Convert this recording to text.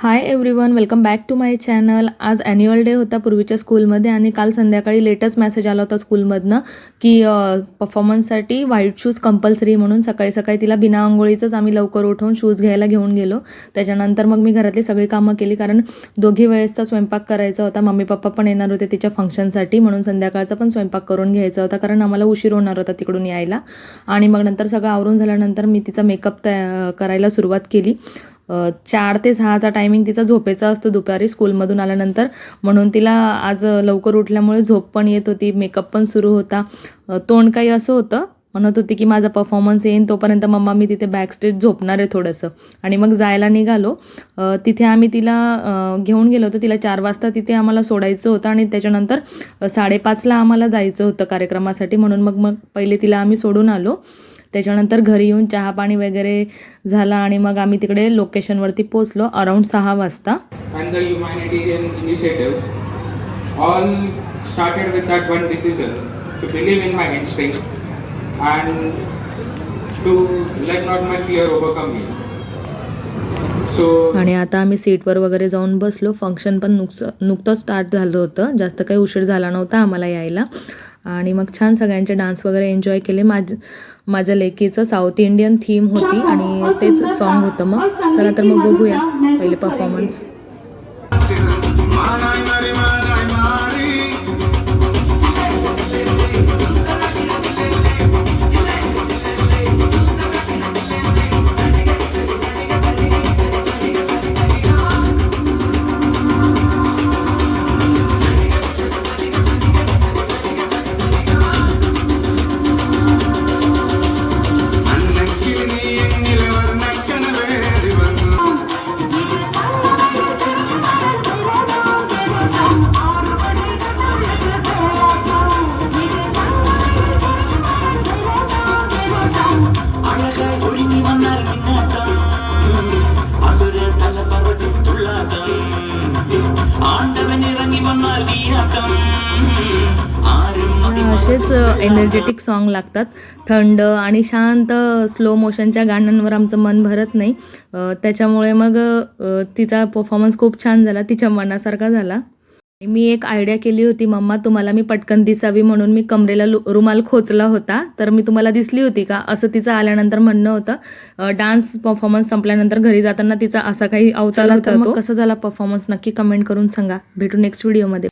High everyone, welcome back to my channel. आज annual day होता पूर्वीच्या स्कूलमध्ये आणि काल संध्याकाळी लेटेस्ट मेसेज आला होता स्कूलमधनं की परफॉर्मन्ससाठी व्हाईट शूज कंपल्सरी म्हणून. सकाळी सकाळी तिला बिना आंघोळीचंच आम्ही लवकर उठवून शूज घ्यायला घेऊन गेलो. त्याच्यानंतर मग मी घरातली सगळी कामं केली, कारण दोघी वेळेसचा स्वयंपाक करायचा होता. मम्मी पप्पा पण येणार होते तिच्या फंक्शनसाठी, म्हणून संध्याकाळचा पण स्वयंपाक करून घ्यायचा होता, कारण आम्हाला उशीर होणार होता तिकडून यायला. आणि मग नंतर सगळं आवरून झाल्यानंतर मी तिचा मेकअप करायला सुरुवात केली. 4 ते 6चा टायमिंग तिचा झोपेचा असतो दुपारी स्कूलमधून आल्यानंतर, म्हणून तिला आज लवकर उठल्यामुळे झोप पण येत होती, मेकअप पण सुरू होता. तोंड काही असं होतं, म्हणत होती की माझा परफॉर्मन्स येईन तोपर्यंत मम्मा मी तिथे बॅकस्टेज झोपणार आहे थोडंसं. आणि मग जायला निघालो. तिथे आम्ही तिला घेऊन गेलो होतो. तिला 4 वाजता तिथे आम्हाला सोडायचं होतं आणि त्याच्यानंतर 5:30ला आम्हाला जायचं होतं कार्यक्रमासाठी, म्हणून मग पहिले तिला आम्ही सोडून आलो. त्याच्यानंतर घरी येऊन चहा पाणी वगैरे झाला आणि मग आम्ही तिकडे लोकेशनवरती पोचलो अराउंड 6 वाजता. And the humanitarian initiatives all started with that one decision to believe in my instinct and to let not my fear overcome me. आणि आता आम्ही सीटवर वगैरे जाऊन बसलो. फंक्शन पण नुकतंच स्टार्ट झालं होतं, जास्त काही उशीर झाला नव्हता आम्हाला यायला. आणि मग छान सगळ्यांचे डान्स वगैरे एन्जॉय केले. माझ्या लेकीचं साऊथ इंडियन थीम होती आणि तेच सॉन्ग होतं. मग चला तर मग बघूया पहिले परफॉर्मन्स. असेच एनर्जेटिक सॉन्ग लागतात, थंड आणि शांत स्लो मोशनच्या गाण्यांवर आमचं मन भरत नाही. त्याच्यामुळे मग तिचा परफॉर्मन्स खूप छान झाला, तिच्या मनासारखा झाला. मी एक आयडिया केली होती, मम्मा तुम्हाला मी पटकन दिसावी म्हणून मी कमरेला रुमाल खोचला होता, तर मी तुम्हाला दिसली होती का, असं तिचं आल्यानंतर म्हणणं होतं. डान्स परफॉर्मन्स संपल्यानंतर घरी जाताना तिचा असा काही अवतार होता. तो कसा झाला परफॉर्मन्स नक्की कमेंट करून सांगा. भेटू नेक्स्ट व्हिडिओमध्ये.